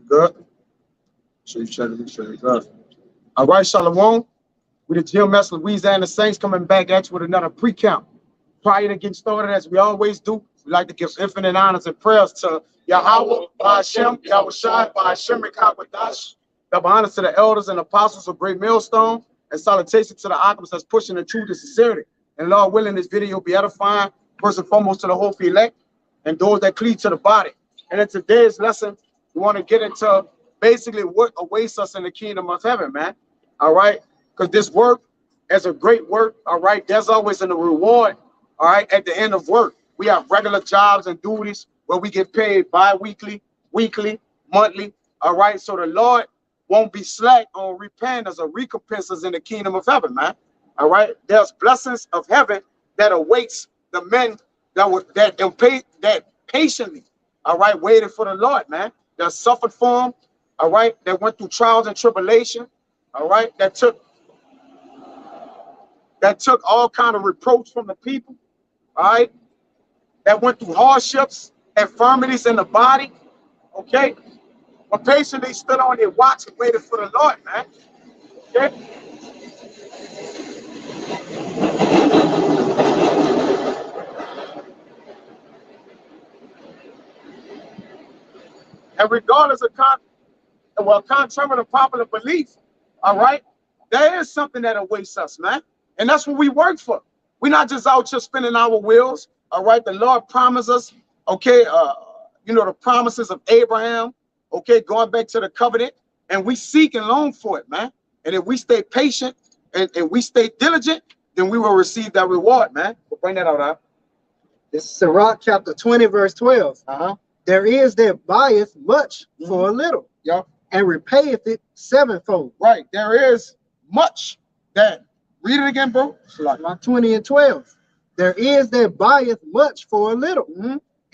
Good. So you check it, sure good. All right, Shalom. We the GmsLouisianaSaints coming back at you with another pre-count. Prior to getting started, as we always do, we like to give infinite honors and prayers to Yahweh, Ba'ashem, Yahushai, Ba'ashem, Rekawadash. Double honors to the elders and apostles of Great Millstone, and salutations to the occupants that's pushing the truth and sincerity. And Lord willing, this video will be edifying, first and foremost to the whole elect and those that cleave to the body. And in today's lesson, we want to get into basically what awaits us in the kingdom of heaven, man. All right, because this work is a great work. All right, there's always a reward. All right, at the end of work, we have regular jobs and duties where we get paid bi-weekly, weekly, monthly. All right, so the Lord won't be slack on repaying us or recompenses in the kingdom of heaven, man. All right, there's blessings of heaven that awaits the men that patiently, all right, waited for the Lord, man. That suffered for him, all right, that went through trials and tribulation, all right, that took all kind of reproach from the people, all right, that went through hardships, infirmities in the body, okay, but patiently stood on their watch and waited for the Lord, man, okay. And regardless of contrary to popular belief, all right, there is something that awaits us, man. And that's what we work for. We're not just out here spinning our wheels, all right? The Lord promised us, okay, you know, the promises of Abraham, okay, going back to the covenant, and we seek and long for it, man. And if we stay patient and we stay diligent, then we will receive that reward, man. We'll bring that out. This is Sirach chapter 20, verse 12. There is that buyeth much for a little, and repayeth it sevenfold. Right. There is much that. Read it again, bro. Sirach 20 and 12. There is that buyeth much for a little,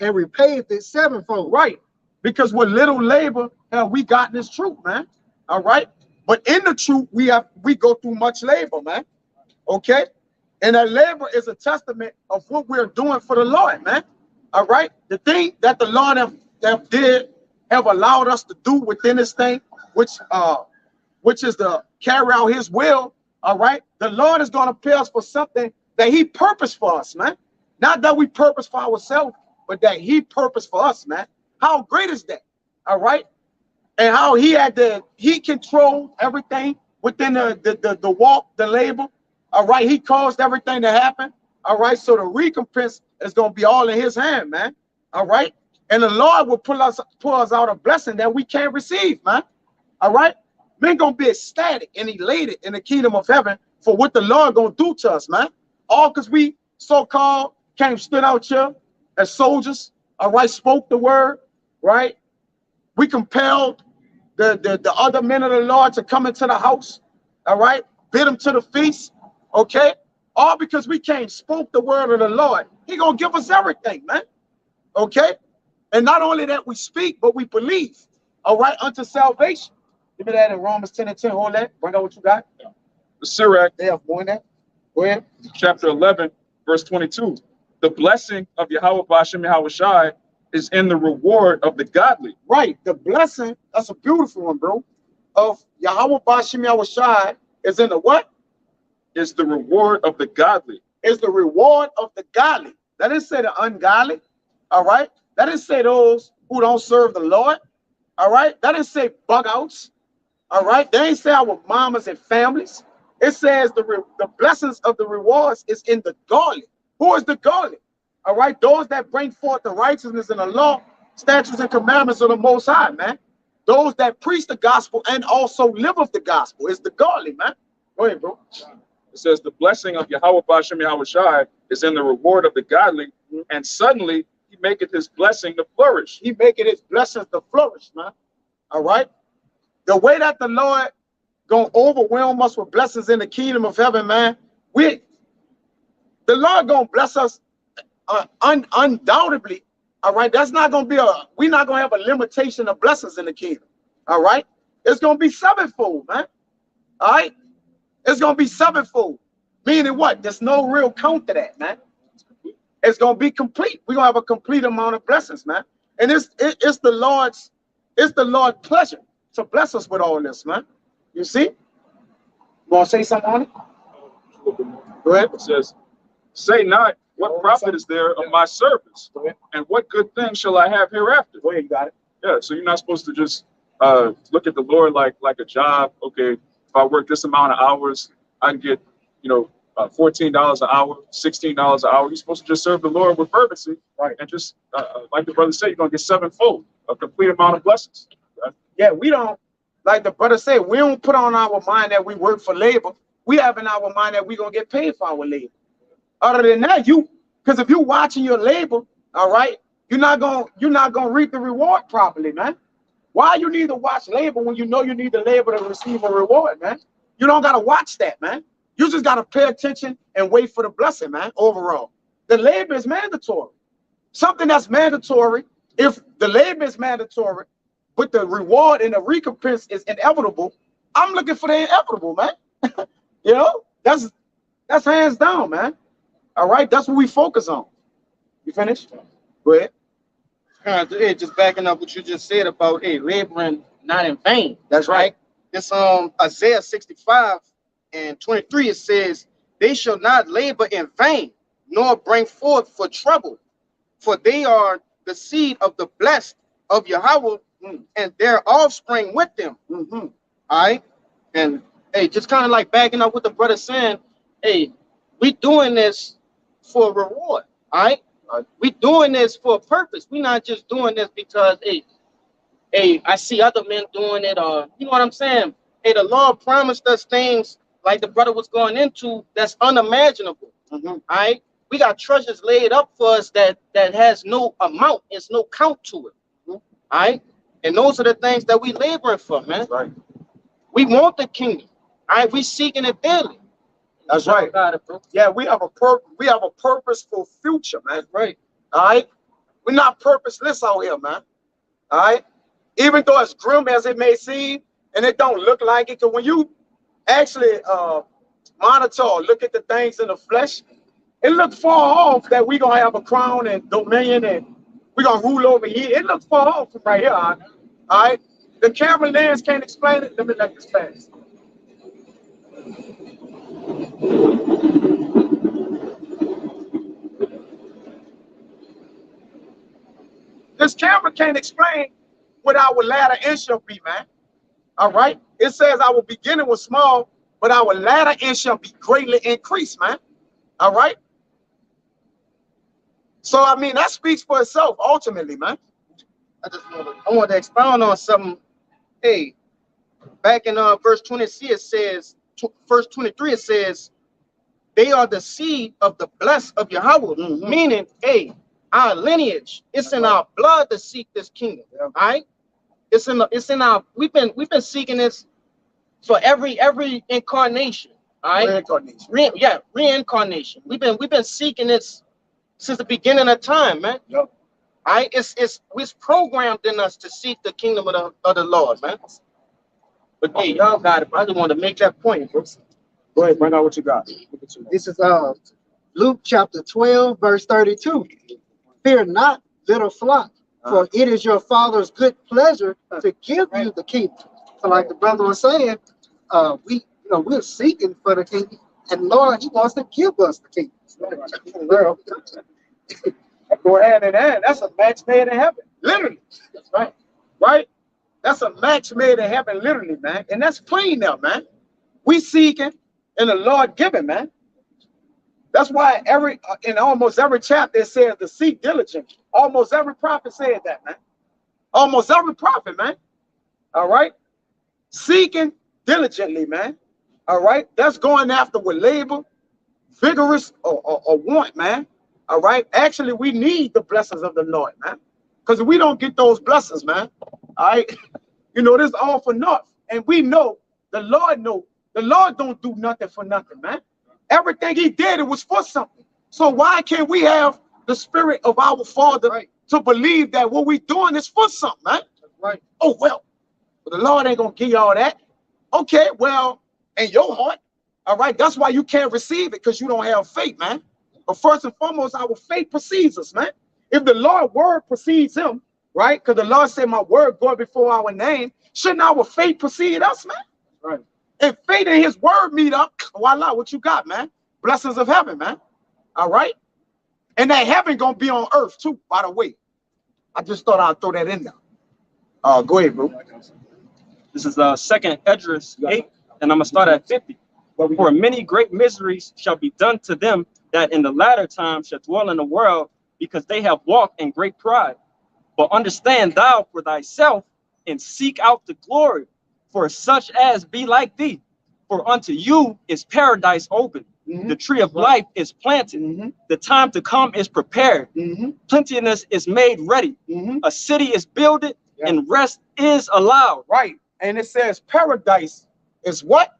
and repayeth it sevenfold. Right. Because with little labor have we gotten this truth, man. All right. But in the truth, we go through much labor, man. Okay. And that labor is a testament of what we're doing for the Lord, man. All right, the thing that the Lord have allowed us to do within this thing, which is to carry out His will. All right, the Lord is going to pay us for something that He purposed for us, man. Not that we purpose for ourselves, but that He purposed for us, man. How great is that? All right, and how He controlled everything within the walk, the labor. All right, He caused everything to happen. All right, so the recompense is going to be all in His hand, man. All right, and the Lord will pull us out a blessing that we can't receive, man. All right, we're going to be ecstatic and elated in the kingdom of heaven for what the Lord going to do to us, man. All because we so-called stood out here as soldiers, all right, spoke the word, right? We compelled the other men of the Lord to come into the house, all right, bid them to the feast, okay? All because we spoke the word of the Lord. He gonna give us everything, man. Okay? And not only that we speak, but we believe. All right, unto salvation. Give me that in Romans 10 and 10. Hold that. Bring out what you got. The Sirach, more in that. Go ahead. Chapter 11, verse 22. The blessing of Yahweh Ba'ashem Yahushai is in the reward of the godly. Right. The blessing, that's a beautiful one, bro. Of Yahweh Ba'ashem Yahushai is in the what? Is the reward of the godly. Is the reward of the godly. That didn't say the ungodly. All right. That didn't say those who don't serve the Lord. All right. That didn't say bug outs. All right. They ain't say our mamas and families. It says the blessings of the rewards is in the godly. Who is the godly? All right. Those that bring forth the righteousness and the law, statutes and commandments of the Most High, man. Those that preach the gospel and also live of the gospel is the godly, man. Go ahead, bro. It says the blessing of Yahweh Ba'ashem Yahushai is in the reward of the godly, and suddenly He maketh His blessing to flourish. He maketh His blessings to flourish, man. All right. The way that the Lord gonna overwhelm us with blessings in the kingdom of heaven, man. The Lord gonna bless us undoubtedly. All right. That's not gonna be we're not gonna have a limitation of blessings in the kingdom. All right. It's gonna be sevenfold, man. All right. It's going to be sevenfold. Meaning what? There's no real count to that, man. It's going to be complete. We're going to have a complete amount of blessings, man. And it's the Lord's It's the Lord's pleasure to bless us with all this, man. You see? You want to say something on it? Go ahead. It says, say not, what profit is there of my service? And what good thing shall I have hereafter? Go ahead, you got it. Yeah, so you're not supposed to just look at the Lord like a job. Okay, if I work this amount of hours, I can get, $14 an hour, $16 an hour. You're supposed to just serve the Lord with fervency, Right? And just like the brother said, you're gonna get sevenfold, a complete amount of blessings. Right? Yeah, we don't, like the brother said, we don't put on our mind that we work for labor. We have in our mind that we're gonna get paid for our labor. Other than that, because if you're watching your labor, all right, you're not gonna reap the reward properly, man. Why you need to watch labor when you know you need the labor to receive a reward, man? You don't gotta watch that, man. You just gotta pay attention and wait for the blessing, man. Overall, the labor is mandatory. Something that's mandatory. If the labor is mandatory, but the reward and the recompense is inevitable, I'm looking for the inevitable, man. That's hands down, man. All right, that's what we focus on. You finished? Go ahead. Just backing up what you just said about laboring not in vain. That's right. It's Isaiah 65:23. It says, "They shall not labor in vain, nor bring forth for trouble, for they are the seed of the blessed of Yahweh, and their offspring with them." All right, and just kind of like backing up what the brother saying. We doing this for a reward. All right. We doing this for a purpose. We're not just doing this because, I see other men doing it, or you know what I'm saying? The Lord promised us things like the brother was going into that's unimaginable. All right, we got treasures laid up for us that has no amount, it's no count to it. All right, and those are the things that we laboring for, man. Right. We want the kingdom. All right, we seeking it daily. That's right. Got it, bro. Yeah, we have a purposeful future, man. Right. All right. We're not purposeless out here, man. All right. Even though as grim as it may seem, and it don't look like it, because when you actually monitor or look at the things in the flesh, it looks far off that we're gonna have a crown and dominion and we're gonna rule over here. It looks far off from right here. All right. The camera lens can't explain it. Let me let this pass. This camera can't explain what our latter end shall be, man. All right. It says our beginning was small, but our latter end shall be greatly increased, man. All right. So I mean that speaks for itself ultimately, man. I want to expound on something. Back in verse 23, it says, verse 23, it says, they are the seed of the blessed of Yahweh, meaning, our lineage, it's in our blood to seek this kingdom. All right, it's in our we've been seeking this for every incarnation. All right, reincarnation. We've been seeking this since the beginning of time, man. Yep. All right, it's programmed in us to seek the kingdom of the Lord, man. But y'all got it. I just want to make that point, bro. Go ahead, bring out what you got. This is Luke chapter 12, verse 32. Fear not, little flock, for it is your Father's good pleasure to give you the kingdom. So, like the brother was saying, we're seeking for the kingdom, and Lord, He wants to give us the kingdom. Go ahead and add. That's a match made in heaven, literally. That's right. Right? That's a match made in heaven, literally, man. And that's plain now, man. We seeking and the Lord giving, man. That's why in almost every chapter it says to seek diligently. Almost every prophet said that, man. Almost every prophet, man. All right. Seeking diligently, man. All right. That's going after with labor, vigorous or want, man. All right. Actually, we need the blessings of the Lord, man. Because if we don't get those blessings, man, all right, this is all for naught. And we know, the Lord don't do nothing for nothing, man. Everything He did, it was for something. So why can't we have the spirit of our Father to believe that what we're doing is for something, man? Right. Oh, well, the Lord ain't going to give you all that. Okay, well, in your heart, all right, that's why you can't receive it, because you don't have faith, man. But first and foremost, our faith precedes us, man. If the Lord's word precedes Him, right? Because the Lord said, my word going before our name. Shouldn't our faith precede us, man? Right. If faith and his word meet up, voila, what you got, man? Blessings of heaven, man. All right? And that heaven gonna be on earth too, by the way. I just thought I'd throw that in there. Go ahead, bro. This is second Esdras 8, and I'm gonna start at 50. For many great miseries shall be done to them that in the latter time shall dwell in the world, because they have walked in great pride. But understand thou for thyself, and seek out the glory for such as be like thee. For unto you is paradise open. The tree of life is planted. The time to come is prepared. Plenteousness is made ready. A city is builded, and rest is allowed. Right. And it says paradise is what?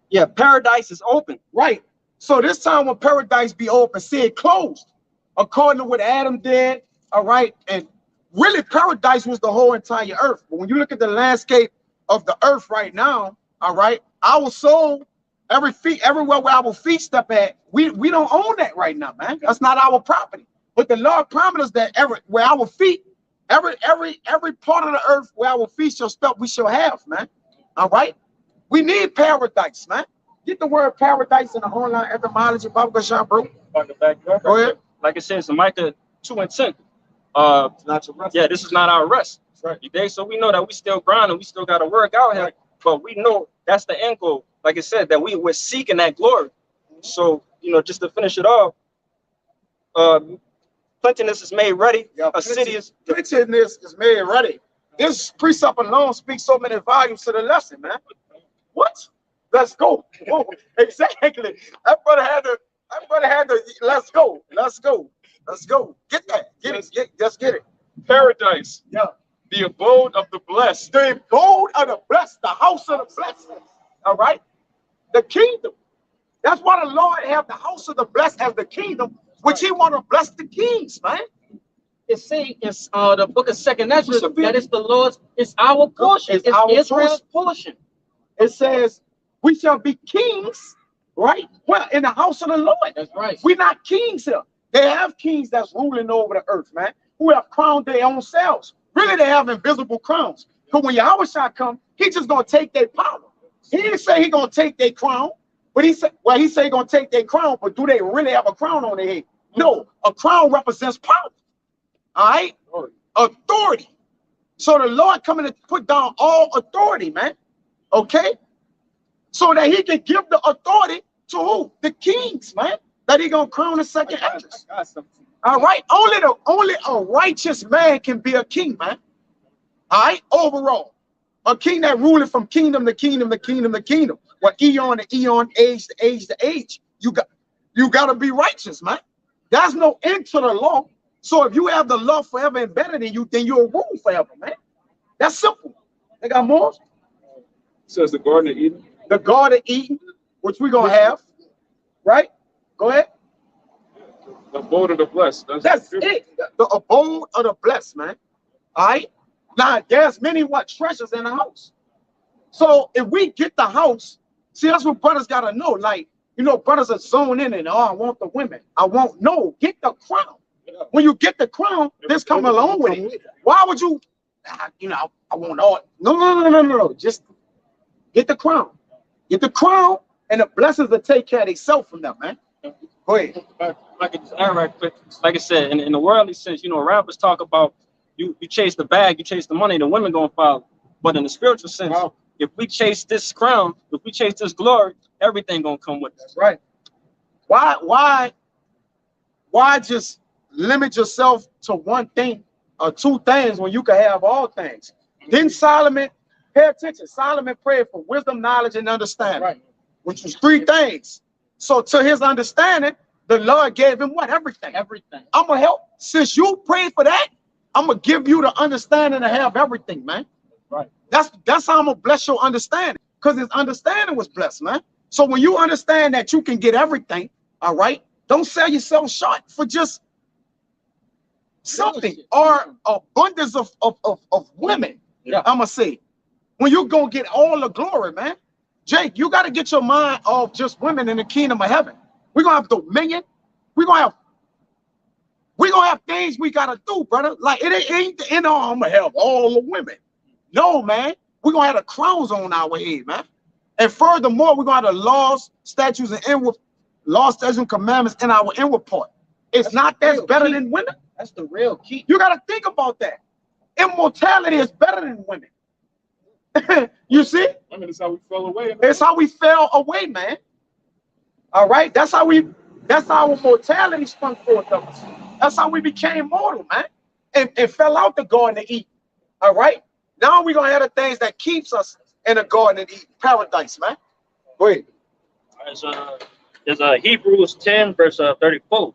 Yeah, paradise is open. Right. So this time when paradise be open, see it closed. According to what Adam did, all right? And really paradise was the whole entire earth. But when you look at the landscape of the earth right now, all right, our soul, everywhere where our feet step at, we don't own that right now, man. That's not our property. But the Lord promised us that where our feet, every part of the earth where our feet shall step, we shall have, man. All right? We need paradise, man. Get the word paradise in the online etymology, Bible shop, bro. Go ahead. Like it says in Micah 2:10. Not your rest. Yeah, this is not our rest. Right. Okay, so we know that we still grinding, we still got to work out here, but we know that's the end goal. Like I said, that we're seeking that glory. So, just to finish it off, plenteousness is made ready. A city is plenteousness is made ready. This precept alone speaks so many volumes to the lesson, man. What? Let's go. Whoa, exactly. That brother had to. Let's go. Let's go. Let's go. Get that. Get it. Just get it. Paradise. Yeah. The abode of the blessed. The abode of the blessed. The house of the blessed. All right. The kingdom. That's why the Lord have the house of the blessed as the kingdom, which he want to bless the kings, man. It's saying it's the book of second Esdras that it's the Lord's, it's our portion. It's our Israel's portion. It says we shall be kings, right? Well, in the house of the Lord. That's right. We're not kings here. They have kings that's ruling over the earth, man, who have crowned their own selves. Really, they have invisible crowns. But when Yahushua come, he just gonna take their power. He didn't say he gonna take their crown, but he said he gonna take their crown, but do they really have a crown on their head? No, a crown represents power. All right? Authority. So the Lord coming to put down all authority, man. Okay? So that he can give the authority to who? The kings, man. That he gonna crown the second Esdras. All right? Only a righteous man can be a king, man. All right? Overall. A king that ruling from kingdom to kingdom to kingdom to kingdom. Well, eon to eon, age to age to age. You got to be righteous, man. There's no end to the law. So if you have the law forever embedded in you, then you'll rule forever, man. That's simple. They got more? It says the Garden of Eden. The Garden of Eden, which we're going to have, right? Go ahead. The abode of the blessed. That's it. The abode of the blessed, man. All right? Now, there's many treasures in the house. So if we get the house, see, that's what brothers got to know. Like, brothers are zoned in and, oh, I want the women. Get the crown. When you get the crown, this come along with it. Why would you, I want all. No. Just get the crown. Get the crown, and the blessings will take care of themselves from them, man. Go ahead. Like I said, in the worldly sense, rappers talk about you chase the bag, you chase the money, the women gonna follow. But in the spiritual sense, if we chase this crown, if we chase this glory, everything gonna come with us. Right. Why just limit yourself to one thing or two things when you can have all things? Didn't Solomon, pay attention, Solomon prayed for wisdom, knowledge, and understanding, right, which was three things. So to his understanding, the Lord gave him what? Everything. Everything. I'm going to help. Since you prayed for that, I'm going to give you the understanding to have everything, man. Right. That's how I'm going to bless your understanding, because his understanding was blessed, man. So when you understand that you can get everything, all right, don't sell yourself short for just something or abundance of women. Yeah. I'm going to say, when you're going to get all the glory, man. Jake, you got to get your mind off just women in the kingdom of heaven. We're going to have dominion. We're going We're gonna have things we gotta do, brother. Like it ain't the end all. I'm gonna have all the women. No, man. We're gonna have the crowns on our head, man. And furthermore, we're gonna have the laws, statutes, and inward laws, statutes, and commandments in our inward part. It's not that's better than women. That's the real key. You gotta think about that. Immortality is better than women. You see? I mean, it's how we fell away. It's how we fell away, man. All right, that's our mortality sprung forth of us. That's how we became mortal, man, and fell out the garden to eat. All right, now we're gonna have the things that keeps us in the garden and eat paradise, man. Go ahead. There's Hebrews 10, verse 34.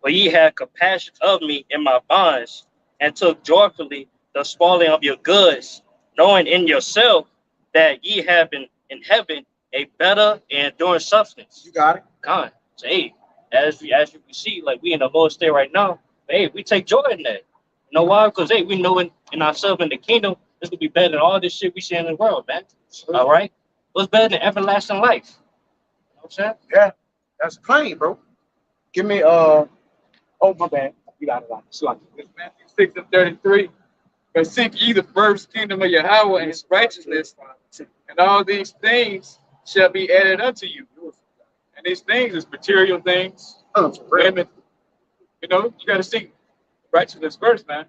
For ye had compassion of me in my bonds, and took joyfully the spoiling of your goods, knowing in yourself that ye have in heaven a better and enduring substance. You got it. God, so, hey, as you can see, like we in the Lord's day right now, hey, we take joy in that. You know why? Because hey, we know in ourselves in the kingdom, this will be better than all this shit we see in the world, man. All right? What's better than everlasting life? You know what I'm saying? Yeah, that's plain, bro. Give me oh my bad. You got it. It's Matthew 6:33. But seek ye the first kingdom of Yahweh and his righteousness, and all these things shall be added unto you. And these things is material things, women. You know, you gotta seek righteousness first, man.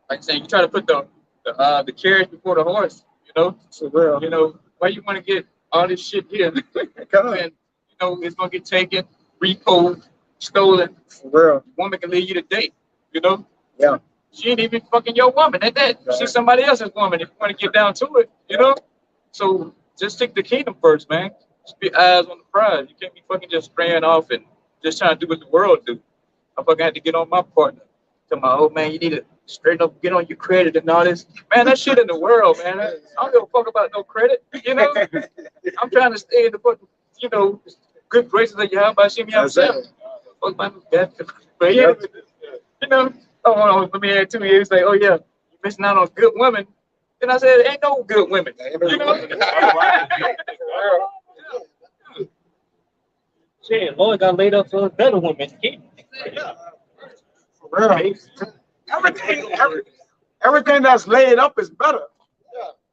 Like saying, you try to put the carriage before the horse. You know, For real. you know why you want to get all this shit here, and you know it's gonna get taken, repoed, stolen. For real. Woman can leave you to date. You know. Yeah. She ain't even fucking your woman. At that, she's somebody else's woman. If you want to get down to it, you know. So just take the kingdom first, man. Just be eyes on the prize. You can't be fucking just spraying off and just trying to do what the world do. I fucking had to get on my partner. Tell my old man, you need to straighten up, get on your credit and all this. Man, that shit in the world, man. I don't give a fuck about no credit. You know. I'm trying to stay in the fucking, you know, good graces that you have by Shimmy himself. Fuck my dad. But yeah, you know. Oh, let me add 2 years. Like, oh yeah, you're missing out on good women. Then I said, ain't no good women. You know? Shit, Lord got laid up for better women. For real. Everything that's laid up is better.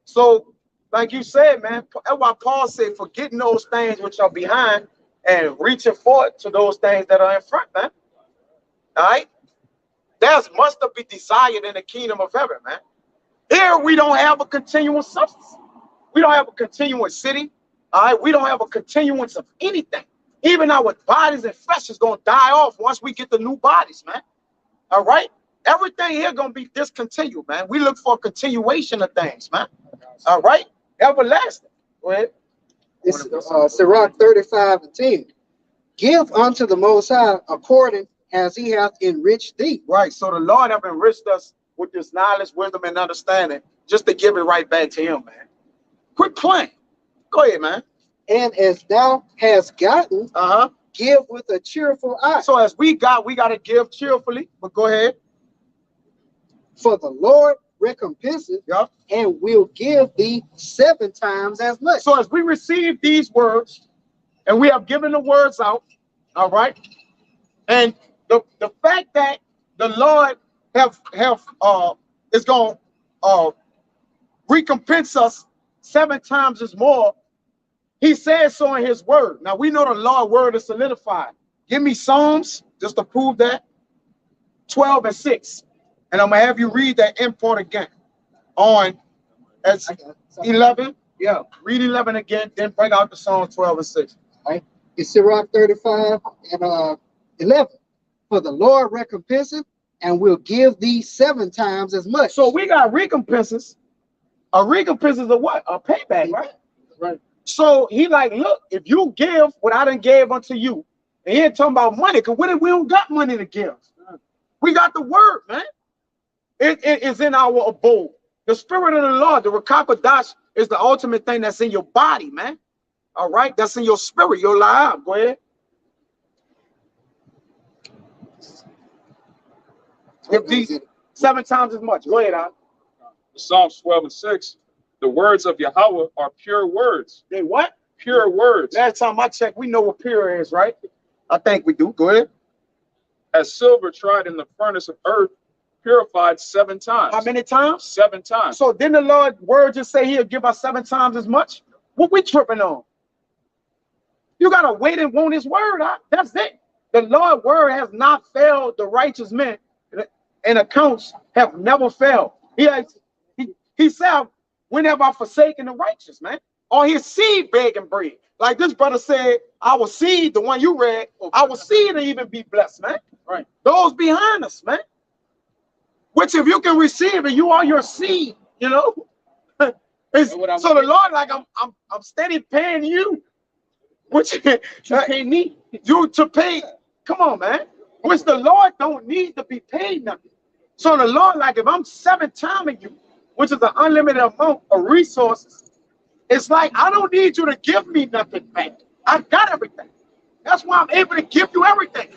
So, like you said, man, that's why Paul said, forgetting those things which are behind and reaching forward to those things that are in front, man. All right? There's much to be desired in the kingdom of heaven, man. Here we don't have a continuous substance. We don't have a continuous city. All right, we don't have a continuance of anything. Even our bodies and flesh is gonna die off once we get the new bodies, man. All right, everything here gonna be discontinued, man. We look for a continuation of things, man. All right, everlasting. Go ahead. It's Sirach 35:10. Give unto the Most High according as he hath enriched thee. Right. So the Lord have enriched us with this knowledge, wisdom, and understanding, just to give it right back to him, man. Quit playing. Go ahead, man. And as thou hast gotten, give with a cheerful eye. So as we got to give cheerfully. But go ahead. For the Lord recompenseth and will give thee 7 times as much. So as we receive these words, and we have given the words out, all right, and the fact that the Lord is going to recompense us 7 times as more, he says so in his word. Now we know the Lord's word is solidified. Give me Psalms just to prove that. 12:6, and I'm gonna have you read that import again on as 11. Yeah, read 11 again, then bring out the Psalm 12:6. Right. It's Sirach 35:11. For the Lord recompenseth and will give thee 7 times as much. So we got recompenses. A recompense is a what? A payback, right? Right. So he like, look, if you give what I done gave unto you, and he ain't talking about money, because we don't got money to give. We got the word, man. It is in our abode. The spirit of the Lord, the Rakakodash, is the ultimate thing that's in your body, man. All right, that's in your spirit, your life. Go ahead. Give these 7 times as much. Go ahead, Al. Psalms 12:6. The words of Yahweh are pure words. They what? Pure words. Last time I checked, we know what pure is, right? I think we do. Go ahead. as silver tried in the furnace of earth, purified 7 times. How many times? 7 times. So didn't the Lord word just say he'll give us 7 times as much? What we tripping on? You gotta wait and want his word. Huh? That's it. The Lord word has not failed the righteous men, and accounts have never failed. He said, when have I forsaken the righteous, man? Or his seed begging bread. Like this brother said, our seed, the one you read, our seed will even be blessed, man. Right. Those behind us, man. Which if you can receive it, you are your seed, you know. So the Lord, like I'm steady paying you. Which you pay me. You to pay. Come on, man. Which the Lord don't need to be paid nothing. So the Lord, like if I'm 7 timing you, which is an unlimited amount of resources, it's like I don't need you to give me nothing back. I got everything. That's why I'm able to give you everything.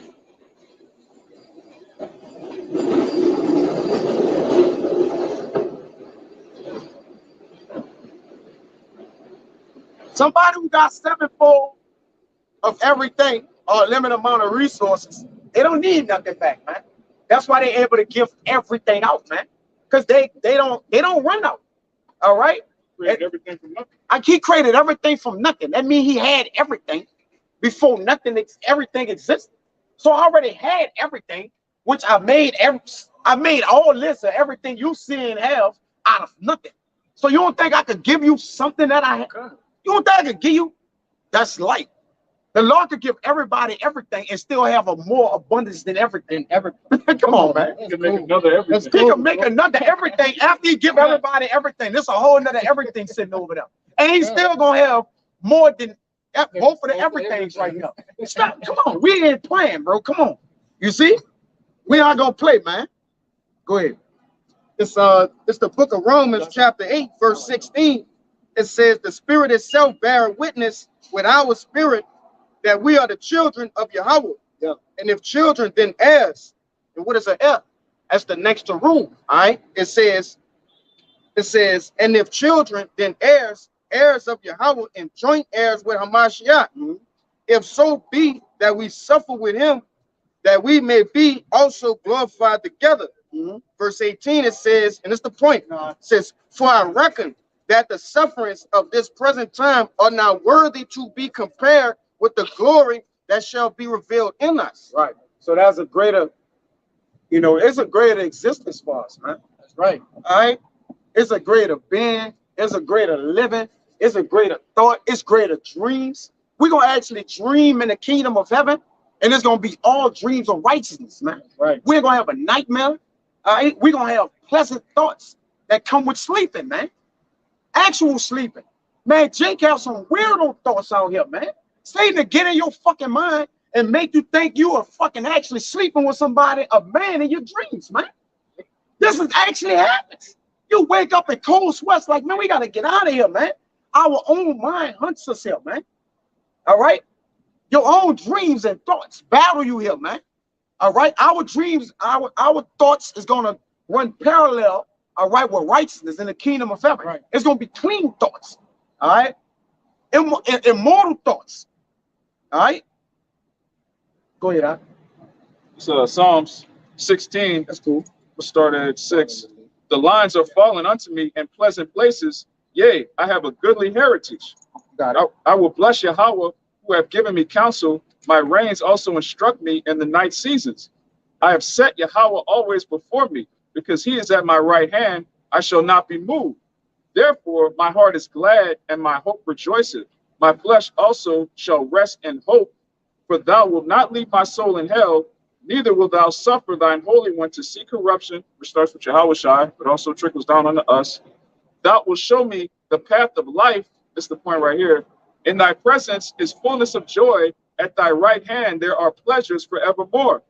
Somebody who got 7-fold of everything or a limited amount of resources, they don't need nothing back, man. That's why they're able to give everything out, man. Because they don't run out. All right. Everything from nothing. He created everything from nothing. That means he had everything before everything existed. So I already had everything, which I made all this of everything you see and have out of nothing. So you don't think I could give you something that I have? You don't think I could give you? That's light. The Lord could give everybody everything and still have a more abundance than everything. Come on, man. He can make another everything. He can make another everything after he give everybody everything. There's a whole nother everything sitting over there. And he's still gonna have more than both of the everythings right now. Stop. Come on. We ain't playing, bro. Come on. You see? We are gonna play, man. Go ahead. It's the book of Romans, chapter 8, verse 16. It says, the Spirit itself bear witness with our spirit that we are the children of Yahweh. Yeah. And if children, then heirs. And what is an heir? That's the next to rule. All right. It says, and if children, then heirs, heirs of Yahweh, and joint heirs with Hamashiach. Mm-hmm. If so be that we suffer with him, that we may be also glorified together. Mm-hmm. Verse 18, it says, and it's the point, it says, for I reckon that the sufferings of this present time are not worthy to be compared with the glory that shall be revealed in us. Right. So that's a greater, it's a greater existence for us, man. That's right. All right. It's a greater being. It's a greater living. It's a greater thought. It's greater dreams. We're going to actually dream in the kingdom of heaven, and it's going to be all dreams of righteousness, man. Right. We're going to have a nightmare. All right. We're going to have pleasant thoughts that come with sleeping, man. Actual sleeping. Man, Jake have some weirdo thoughts out here, man. Satan to get in your fucking mind and make you think you are fucking actually sleeping with somebody, a man in your dreams, man. This is actually happens. You wake up in cold sweats like, man, we got to get out of here, man. Our own mind hunts us here, man. All right? Your own dreams and thoughts battle you here, man. All right? Our dreams, our thoughts is going to run parallel, all right, with righteousness in the kingdom of heaven. Right. It's going to be clean thoughts, all right? Immortal thoughts, all right? Go ahead, huh? It's Psalms 16. That's cool. We'll start at 6. The lines are fallen unto me in pleasant places. Yea, I have a goodly heritage. Got it. I will bless Yahweh, who have given me counsel. My reins also instruct me in the night seasons. I have set Yahweh always before me, because he is at my right hand. I shall not be moved. Therefore, my heart is glad, and my hope rejoiceth. My flesh also shall rest in hope, for thou wilt not leave my soul in hell, neither wilt thou suffer thine Holy One to see corruption, which starts with Yahweh Shai, but also trickles down unto us. Thou wilt show me the path of life. This is the point right here. In thy presence is fullness of joy. At thy right hand there are pleasures forevermore.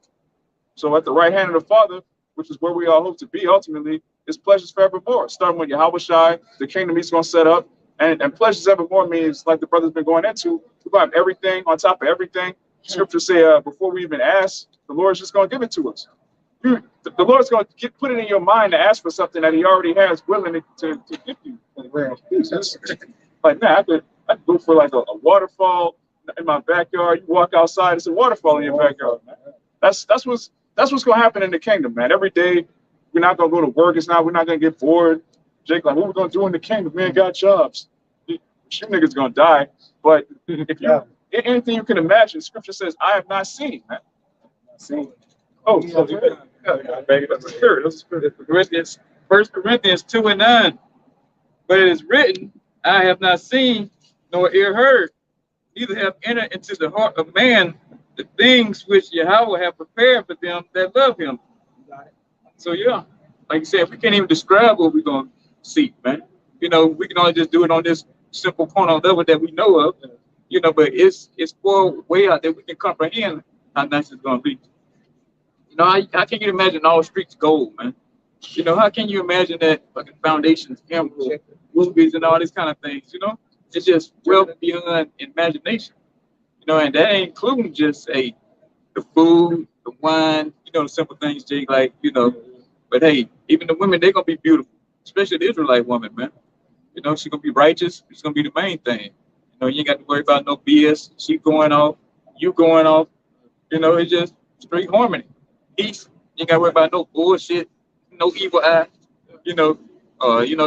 So at the right hand of the Father, which is where we all hope to be ultimately, is pleasures forevermore. Starting with Yahweh Shai, the kingdom he's going to set up. And pleasures evermore means, like the brother's been going into, we're going to have everything on top of everything. Scriptures say before we even ask, the Lord's just going to give it to us. The Lord's going to put it in your mind to ask for something that he already has willing to give you. Like, man, I could go for like a waterfall in my backyard. You walk outside, it's a waterfall in your backyard, man. That's what's gonna happen in the kingdom, man. Every day we're not gonna go to work. We're not gonna get bored. Jake, like, what we gonna do in the kingdom? We ain't got jobs. You niggas gonna die. But if you anything you can imagine, Scripture says, "I have not seen." Man. See? Oh, so baby, that's the spirit. That's the spirit. Corinthians, 1 Corinthians 2:9. But it is written, I have not seen nor ear heard, neither have entered into the heart of man the things which Yahweh have prepared for them that love him. So yeah, like you said, we can't even describe what we're gonna see, man. You know, we can only just do it on this simple point on level that we know of. You know, but it's far way out there we can comprehend how nice it's gonna be. You know, how can you imagine all streets gold, man? You know, how can you imagine that fucking foundations, emerald, rubies, and all these kind of things? You know, it's just well beyond imagination. You know, and that ain't including just the food, the wine, you know, the simple things, Jake. Like, you know, but hey, even the women, they're gonna be beautiful, especially the Israelite woman, man. You know, she's gonna be righteous. She's gonna be the main thing. You know, you ain't got to worry about no BS. She going off, you going off. You know, it's just straight harmony. Peace. You ain't got to worry about no bullshit, no evil eye. You know,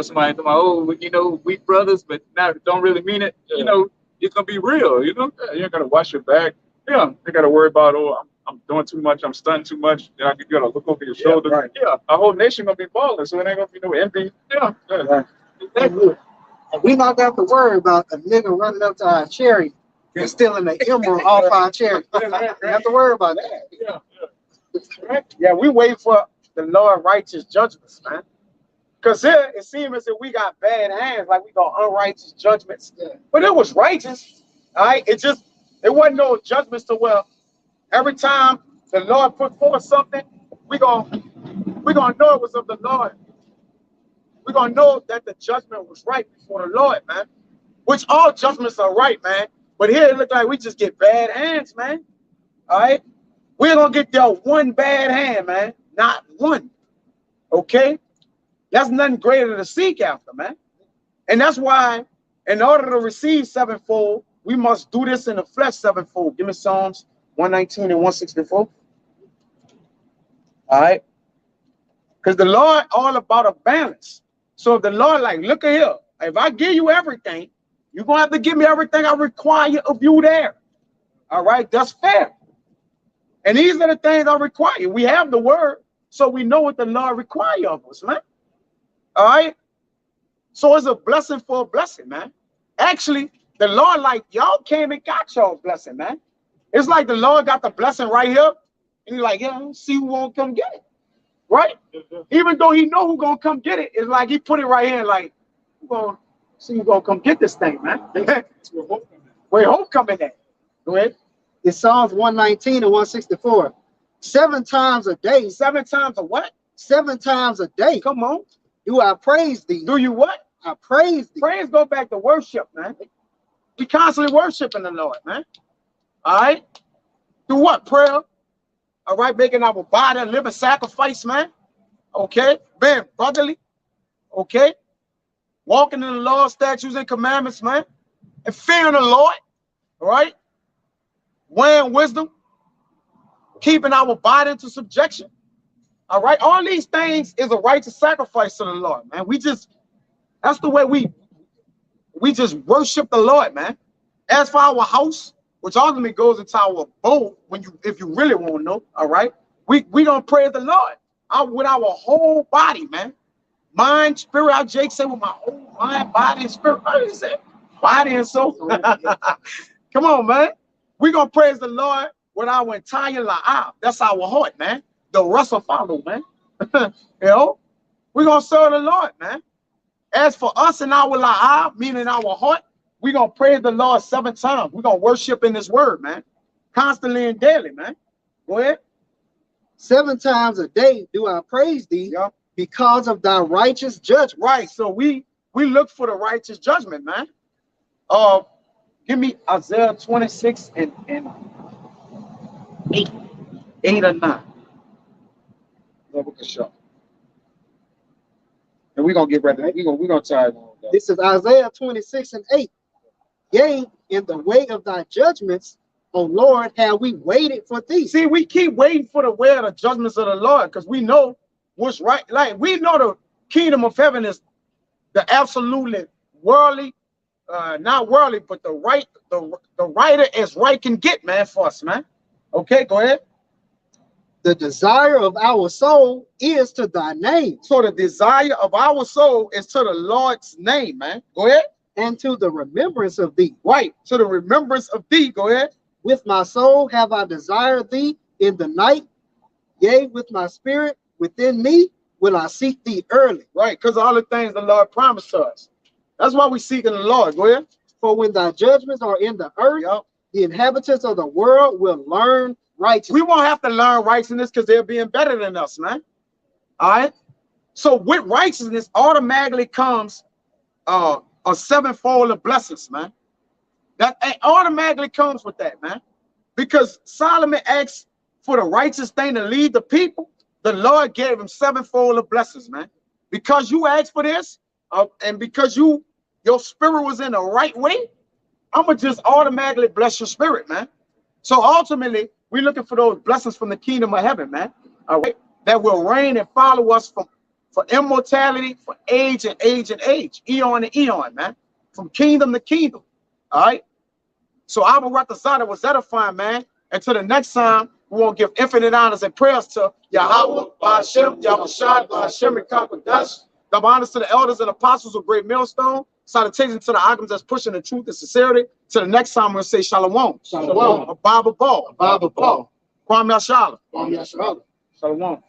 somebody talking about, oh, you know, we brothers, but now don't really mean it. You know, it's gonna be real. You know, you ain't gotta watch your back. Yeah, you gotta worry about, oh, I'm doing too much, I'm stunting too much. You gotta look over your shoulder. Right. Yeah, our whole nation gonna be balling, so it ain't gonna be no envy. Yeah, Right. And we not got to worry about a nigga running up to our chariot and stealing the emerald off our chariot. We don't have to worry about that. Yeah, we wait for the Lord righteous judgments, man. Because here it seems as if we got bad hands, like we got unrighteous judgments. But it was righteous. All right. It wasn't no judgments to where every time the Lord put forth something, we gonna know it was of the Lord. We're gonna know that the judgment was right before the Lord, man. Which all judgments are right, man. But here it look like we just get bad hands, man. All right. We're gonna get dealt one bad hand, man. Not one. Okay? That's nothing greater to seek after, man. And that's why, in order to receive sevenfold, we must do this in the flesh sevenfold. Give me Psalms 119 and 164. All right. Because the Lord all about a balance. So if the Lord, like, look at here, if I give you everything, you're gonna have to give me everything I require of you there. All right, that's fair. And these are the things I require. We have the word, so we know what the Lord requires of us, man. All right. So it's a blessing for a blessing, man. Actually, the Lord, like, y'all came and got y'all blessing, man. It's like the Lord got the blessing right here, and he's like, yeah, see who won't come get it. Right? Even though he know who's gonna come get it, it's like he put it right here, like, we're gonna see who's gonna come get this thing, man. Where hope coming at? Go ahead. It's Psalms 119 and 164. 7 times a day. 7 times a what? 7 times a day. Come on. Do I praise thee? Do you what? I praise thee. Praise go back to worship, man. We constantly worshiping the Lord, man. All right. Do what? Prayer. All right, making our body a living sacrifice, man. Okay, being brotherly. Okay, walking in the law, statutes, and commandments, man, and fearing the Lord. All right, wearing wisdom, keeping our body into subjection. All right, all these things is a righteous sacrifice to the Lord, man. That's the way we just worship the Lord, man. As for our house, which ultimately goes into our abode, if you really want to know, all right, we don't praise the Lord with our whole body, man. Mind, spirit, how Jake said, with my whole mind, body, and spirit. What did he say? Body and soul. Come on, man. We're gonna praise the Lord with our entire life. That's our heart, man. The rest will follow, man. You know, we're gonna serve the Lord, man. As for us and our life, meaning our heart, we're going to praise the Lord 7 times. We're going to worship in his word, man. Constantly and daily, man. Go ahead. 7 times a day do I praise thee, because of thy righteous judgment. Right. So we look for the righteous judgment, man. Give me Isaiah 26 and 8 or 9. And we're going to get ready. We're going to try it on. This is Isaiah 26 and 8. Yea, in the way of thy judgments O Lord, have we waited for thee? See, we keep waiting for the way of the judgments of the Lord because we know what's right. Like, we know the kingdom of heaven is the absolutely worldly, not worldly, but the writer as right can get, man, for us, man. Okay, go ahead. The desire of our soul is to thy name. So the desire of our soul is to the Lord's name, man. Go ahead. And to the remembrance of thee. Right, to the remembrance of thee. Go ahead. With my soul have I desired thee in the night. Yea, with my spirit within me will I seek thee early. Right, because all the things the Lord promised us. That's why we seek in the Lord. Go ahead. For when thy judgments are in the earth, the inhabitants of the world will learn righteousness. We won't have to learn righteousness because they're being better than us, man. All right. So with righteousness automatically comes a sevenfold of blessings, man. That automatically comes with that, man. Because Solomon asked for the righteous thing to lead the people, the Lord gave him sevenfold of blessings, man. Because you asked for this, and because your spirit was in the right way, I'm gonna just automatically bless your spirit, man. So ultimately, we're looking for those blessings from the kingdom of heaven, man. All right, that will reign and follow us for immortality, for age and age and age, eon to eon, man. From kingdom to kingdom. All right. So our Rakazada was edifying, man. Until the next time, we won't give infinite honors and prayers to Yahweh, Ba'ashem, Yahushua, Ba'ashem, and Kakadash. Double honors to the elders and apostles of Great Millstone. Salutations to the Agams that's pushing the truth and sincerity. Till the next time, we'll say Shalom. Shalom. A Bible ball. Bible Paul. Kwam Yashala. Kwam Yashala. Shalom.